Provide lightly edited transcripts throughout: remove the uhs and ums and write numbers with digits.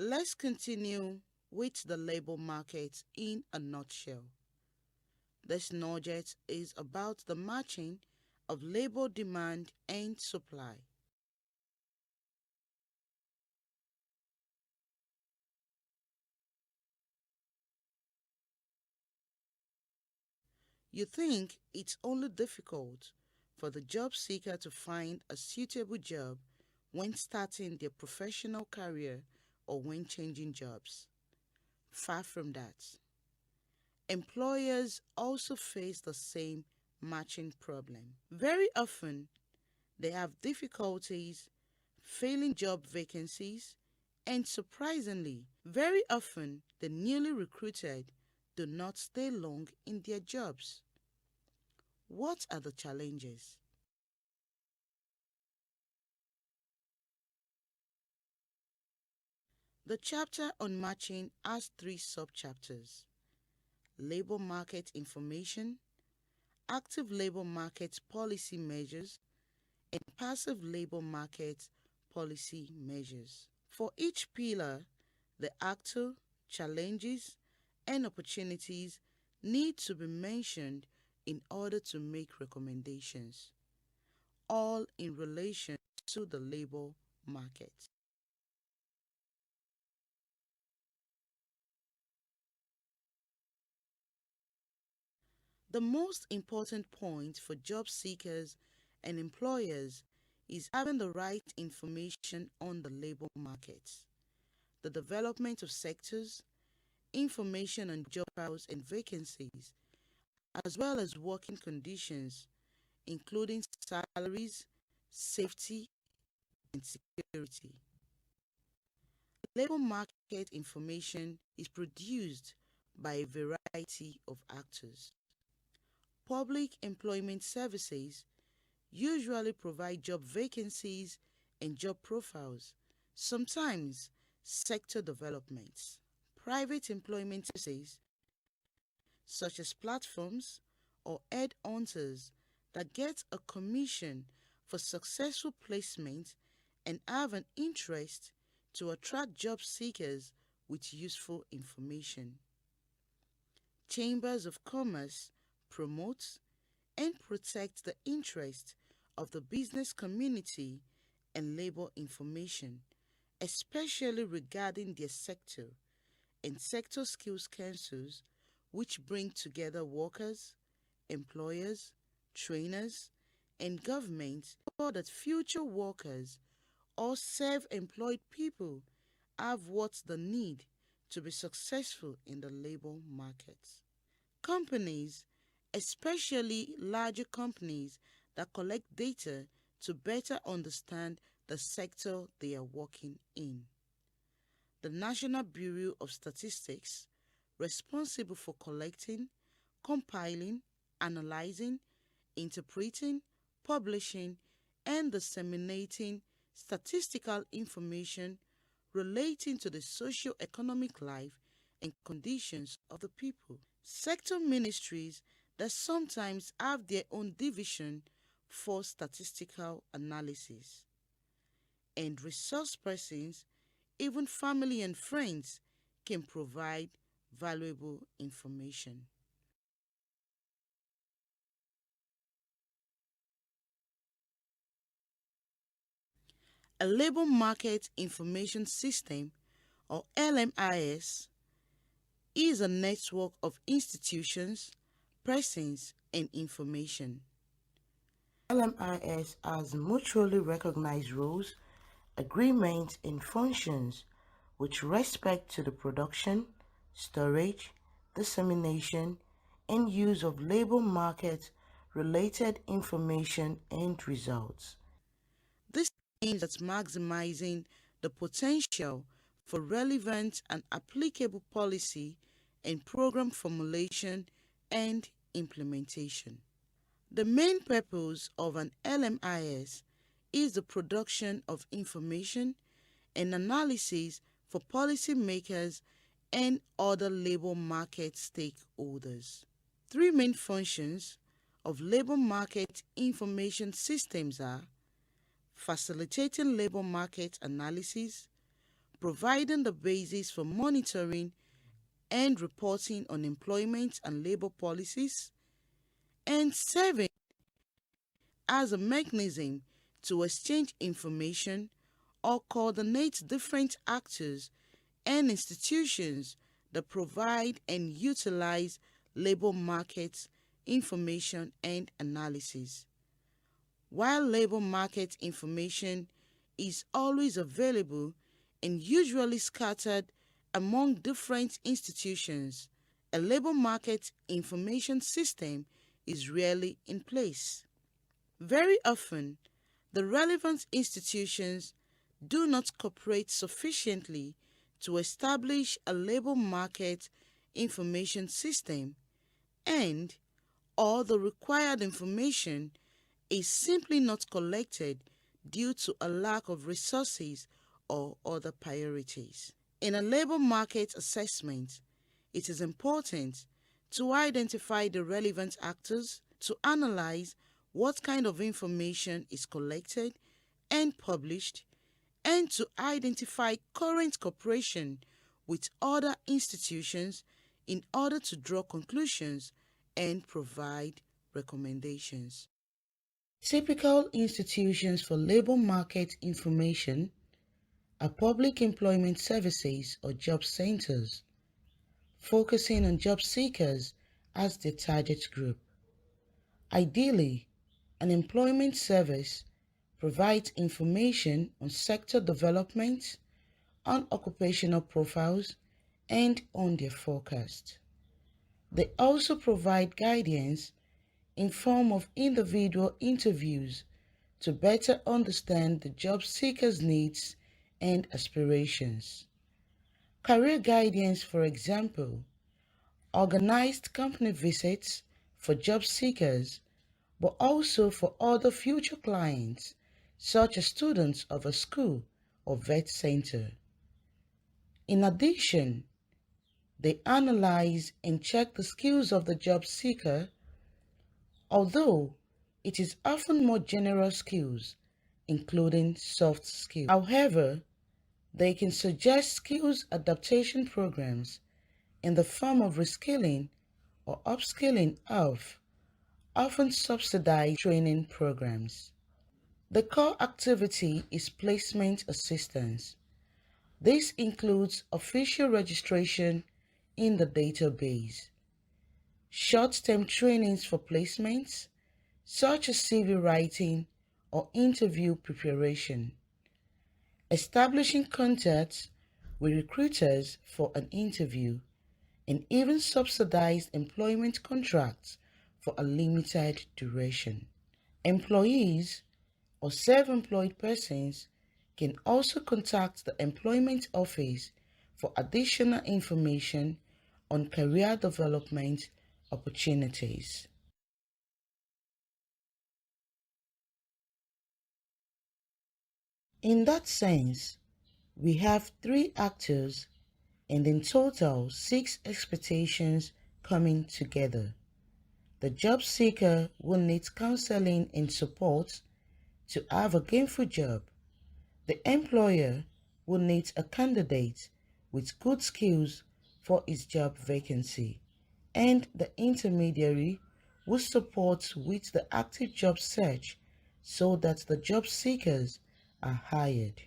Let's continue with the labor market in a nutshell. This nugget is about the matching of labor demand and supply. You think it's only difficult for the job seeker to find a suitable job when starting their professional career or when changing jobs. Far from that. Employers also face the same matching problem. Very often, they have difficulties filling job vacancies, and surprisingly, very often the newly recruited do not stay long in their jobs. What are the challenges? The chapter on matching has three subchapters: labor market information, active labor market policy measures, and passive labor market policy measures. For each pillar, the actor, challenges, and opportunities need to be mentioned in order to make recommendations, all in relation to the labor market. The most important point for job seekers and employers is having the right information on the labor market, the development of sectors, information on job roles and vacancies, as well as working conditions, including salaries, safety, and security. Labor market information is produced by a variety of actors. Public employment services usually provide job vacancies and job profiles, sometimes sector developments. Private employment services, such as platforms or headhunters that get a commission for successful placement and have an interest to attract job seekers with useful information. Chambers of commerce promote and protect the interest of the business community and labor information, especially regarding their sector, and sector skills councils, which bring together workers, employers, trainers, and governments so that future workers or self-employed people have what they need to be successful in the labor market. Companies, especially larger companies that collect data to better understand the sector they are working in. The National Bureau of Statistics, responsible for collecting, compiling, analyzing, interpreting, publishing, and disseminating statistical information relating to the socio-economic life and conditions of the people. Sector ministries that sometimes have their own division for statistical analysis. And resource persons, even family and friends, can provide valuable information. A labor market information system, or LMIS, is a network of institutions, persons, and information. LMIS has mutually recognized rules, agreements, and functions with respect to the production, storage, dissemination, and use of labor market related information and results. This aims at maximizing the potential for relevant and applicable policy and program formulation and implementation. The main purpose of an LMIS is the production of information and analysis for policymakers and other labor market stakeholders. Three main functions of labor market information systems are facilitating labor market analysis, providing the basis for monitoring and reporting on employment and labor policies, and 7 as a mechanism to exchange information or coordinate different actors and institutions that provide and utilize labor market information and analysis. While labor market information is always available and usually scattered among different institutions, a labor market information system is rarely in place. Very often, the relevant institutions do not cooperate sufficiently to establish a labor market information system, and or the required information is simply not collected due to a lack of resources or other priorities. In a labor market assessment, it is important to identify the relevant actors, to analyze what kind of information is collected and published, and to identify current cooperation with other institutions in order to draw conclusions and provide recommendations. Typical institutions for labor market information are public employment services or job centers, focusing on job seekers as their target group. Ideally, an employment service provides information on sector development, on occupational profiles, and on their forecast. They also provide guidance in form of individual interviews to better understand the job seeker's needs and aspirations. Career guidance, for example, organized company visits for job seekers, but also for other future clients, such as students of a school or vet center. In addition, they analyze and check the skills of the job seeker, although it is often more general skills, including soft skills. However, they can suggest skills adaptation programs in the form of reskilling or upskilling of often subsidized training programs. The core activity is placement assistance. This includes official registration in the database, short-term trainings for placements, such as CV writing or interview preparation, establishing contacts with recruiters for an interview, and even subsidized employment contracts for a limited duration. Employees or self-employed persons can also contact the employment office for additional information on career development opportunities. In that sense, we have 3 actors and in total 6 expectations coming together. The job seeker will need counseling and support to have a gainful job. The employer will need a candidate with good skills for his job vacancy, and the intermediary will support with the active job search so that the job seekers are hired.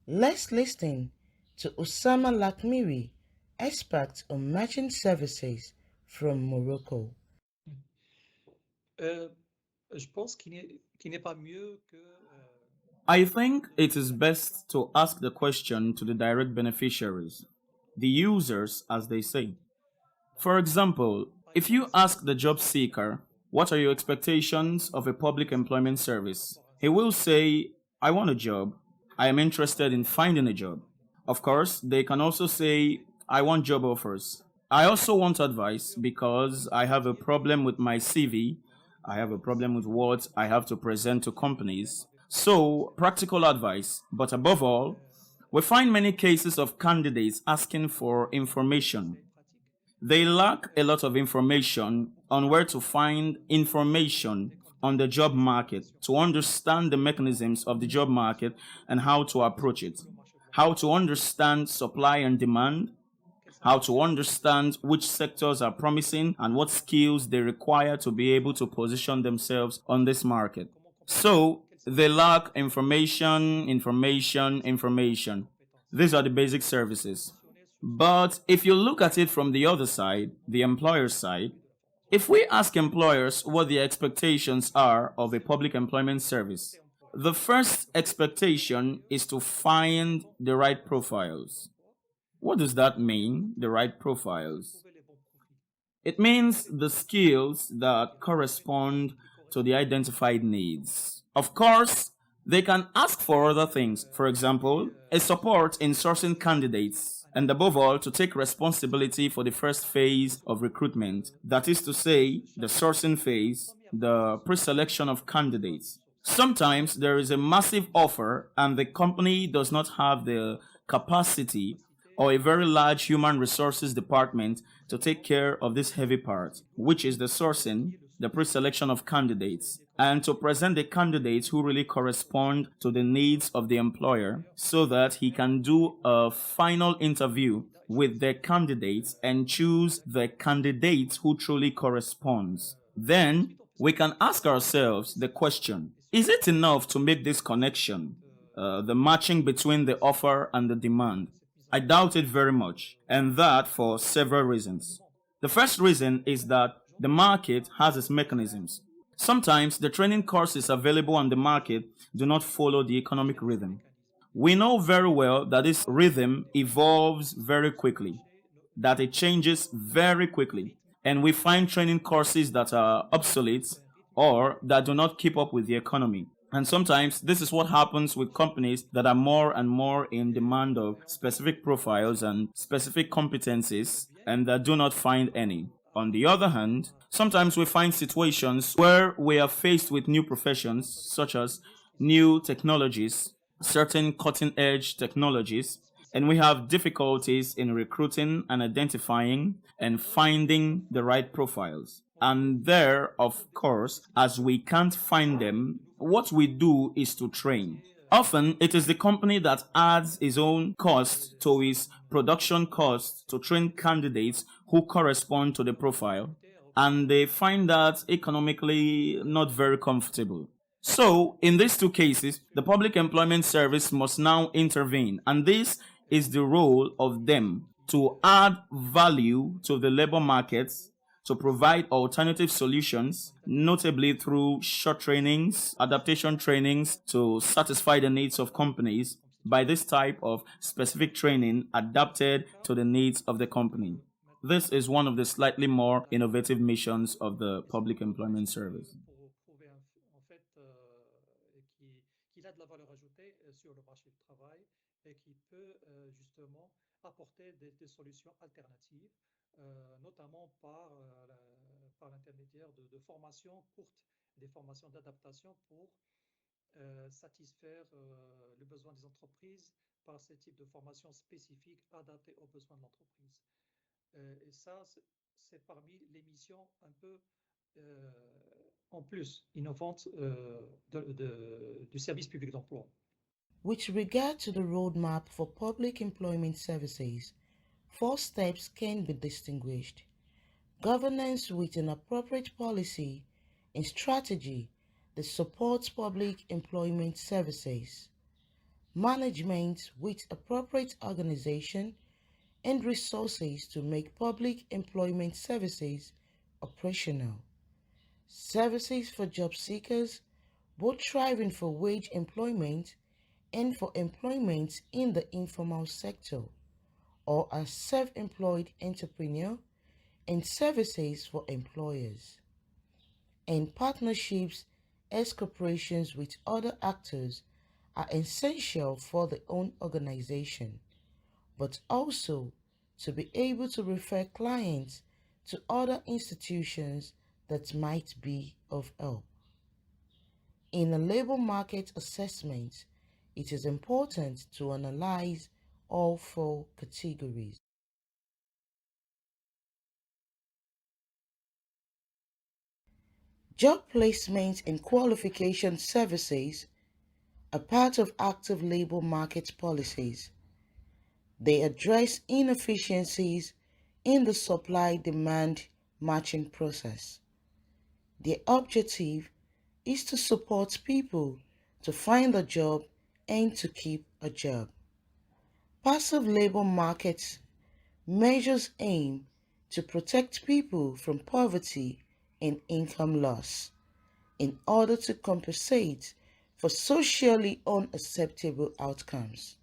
Let's listen to Oussama Lakhmiri, expert on merchant services from Morocco. I think it is best to ask the question to the direct beneficiaries, the users, as they say. For example, if you ask the job seeker, what are your expectations of a public employment service? He will say, I want a job. I am interested in finding a job. Of course, they can also say, I want job offers. I also want advice because I have a problem with my CV. I have a problem with what I have to present to companies. So, practical advice. But above all, we find many cases of candidates asking for information. They lack a lot of information on where to find information on the job market, to understand the mechanisms of the job market and how to approach it, how to understand supply and demand, how to understand which sectors are promising and what skills they require to be able to position themselves on this market. So they lack information. These are the basic services. But if you look at it from the other side, the employer side, if we ask employers what their expectations are of a public employment service, the first expectation is to find the right profiles. What does that mean, the right profiles? It means the skills that correspond to the identified needs. Of course, they can ask for other things, for example, a support in sourcing candidates, and above all, to take responsibility for the first phase of recruitment, that is to say, the sourcing phase, the pre-selection of candidates. Sometimes there is a massive offer and the company does not have the capacity or a very large human resources department to take care of this heavy part, which is the sourcing, the pre-selection of candidates, and to present the candidates who really correspond to the needs of the employer so that he can do a final interview with the candidates and choose the candidate who truly corresponds. Then we can ask ourselves the question, is it enough to make this connection, the matching between the offer and the demand? I doubt it very much, and that for several reasons. The first reason is that the market has its mechanisms. Sometimes the training courses available on the market do not follow the economic rhythm. We know very well that this rhythm evolves very quickly, that it changes very quickly, and we find training courses that are obsolete or that do not keep up with the economy. And sometimes this is what happens with companies that are more and more in demand of specific profiles and specific competencies and that do not find any. On the other hand, sometimes we find situations where we are faced with new professions such as new technologies, certain cutting edge technologies, and we have difficulties in recruiting and identifying and finding the right profiles. And there, of course, as we can't find them, what we do is to train. Often, it is the company that adds its own cost to its production cost to train candidates who correspond to the profile, and they find that economically not very comfortable. So, in these two cases, the Public Employment Service must now intervene, and this is the role of them to add value to the labor markets, to provide alternative solutions, notably through short trainings, adaptation trainings to satisfy the needs of companies by this type of specific training adapted to the needs of the company. This is one of the slightly more innovative missions of the Public Employment Service. With regard to the roadmap for public employment services, four steps can be distinguished: governance with an appropriate policy and strategy that supports public employment services, management with appropriate organization and resources to make public employment services operational, services for job seekers, both striving for wage employment and for employment in the informal sector or as self-employed entrepreneur, and services for employers, and partnerships as corporations with other actors are essential for their own organization, but also to be able to refer clients to other institutions that might be of help. In a labor market assessment, it is important to analyze all four categories. Job placement and qualification services are part of active labor market policies. They address inefficiencies in the supply-demand matching process. Their objective is to support people to find a job and to keep a job. Passive labor market measures aim to protect people from poverty and income loss in order to compensate for socially unacceptable outcomes.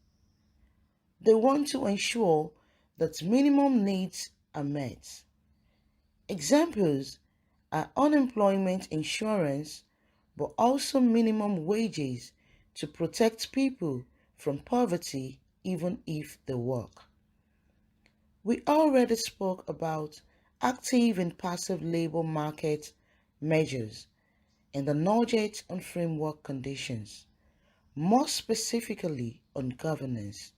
They want to ensure that minimum needs are met. Examples are unemployment insurance, but also minimum wages to protect people from poverty even if they work. We already spoke about active and passive labor market measures and the nudged on framework conditions, more specifically on governance.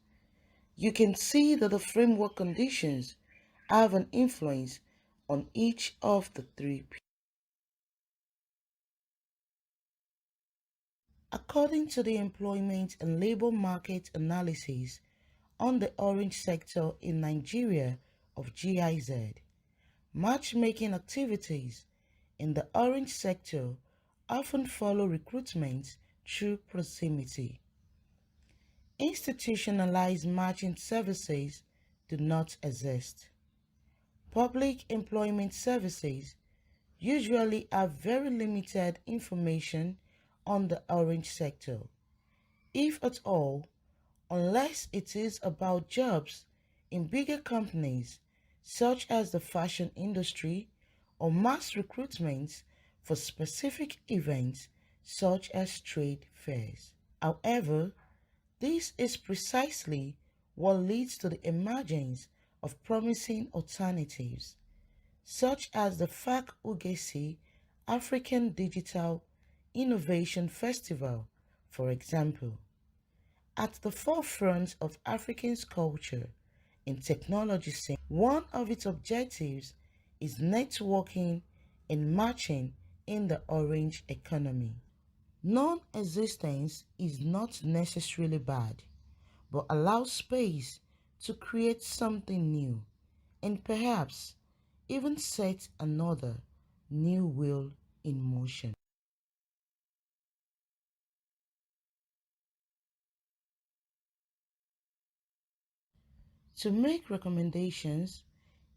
You can see that the framework conditions have an influence on each of the three. According to the Employment and Labor Market Analysis on the orange sector in Nigeria of GIZ, matchmaking activities in the orange sector often follow recruitment through proximity. Institutionalized matching services do not exist. Public employment services usually have very limited information on the orange sector, if at all, unless it is about jobs in bigger companies such as the fashion industry or mass recruitment for specific events such as trade fairs. However, this is precisely what leads to the emergence of promising alternatives, such as the FAC Ugesi African Digital Innovation Festival, for example. At the forefront of Africans' culture and technology scene, one of its objectives is networking and matching in the orange economy. Non-existence is not necessarily bad, but allows space to create something new and perhaps even set another new wheel in motion. To make recommendations,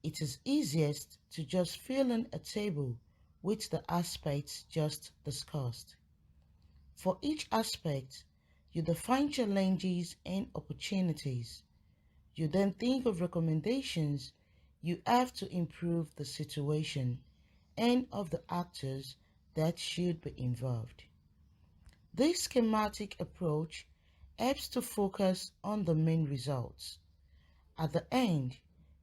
it is easiest to just fill in a table with the aspects just discussed. For each aspect, you define challenges and opportunities. You then think of recommendations you have to improve the situation and of the actors that should be involved. This schematic approach helps to focus on the main results. At the end,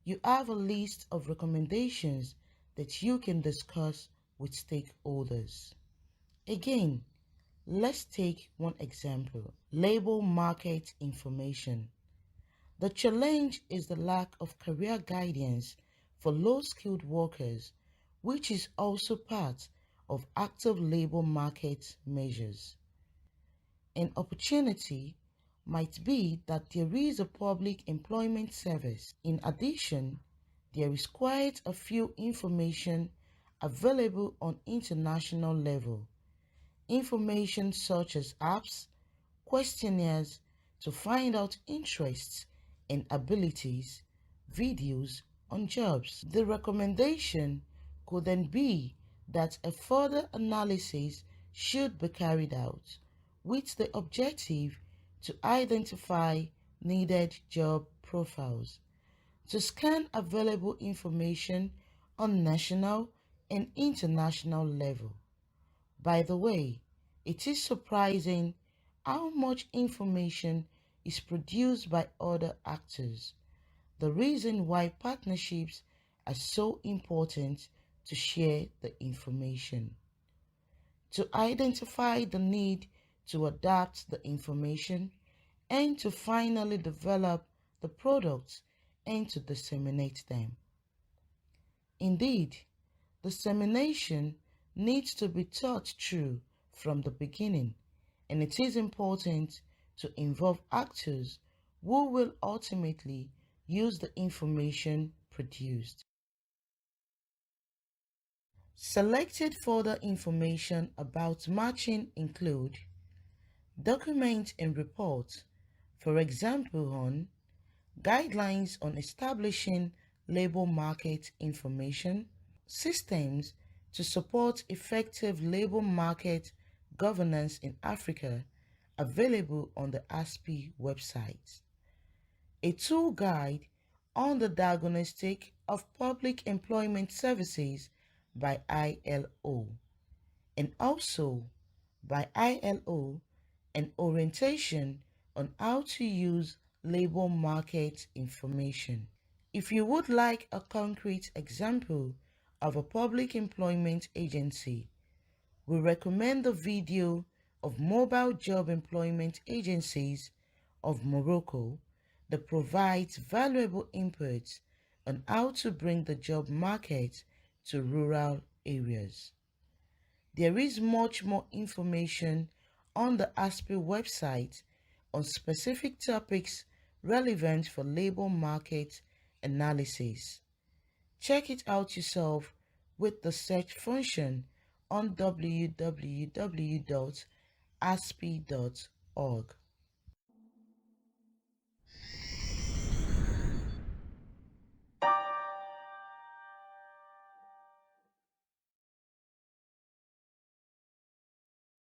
you have a list of recommendations that you can discuss with stakeholders. Again, let's take one example: labor market information. The challenge is the lack of career guidance for low-skilled workers, which is also part of active labor market measures. An opportunity might be that there is a public employment service. In addition, there is quite a few information available on international level. Information such as apps, questionnaires to find out interests and abilities, videos on jobs. The recommendation could then be that a further analysis should be carried out with the objective to identify needed job profiles, to scan available information on national and international level. By the way, it is surprising how much information is produced by other actors. The reason why partnerships are so important to share the information. To identify the need to adapt the information and to finally develop the products and to disseminate them. Indeed, dissemination needs to be thought through from the beginning, and it is important to involve actors who will ultimately use the information produced. Selected further information about matching include documents and reports, for example on guidelines on establishing labor market information, systems to support effective labor market governance in Africa, available on the ASPI website. A tool guide on the diagnostic of public employment services by ILO, and also by ILO an orientation on how to use labor market information. If you would like a concrete example of a public employment agency, we recommend the video of mobile job employment agencies of Morocco that provides valuable inputs on how to bring the job market to rural areas. There is much more information on the ASPI website on specific topics relevant for labor market analysis. Check it out yourself with the search function on www.aspi.org.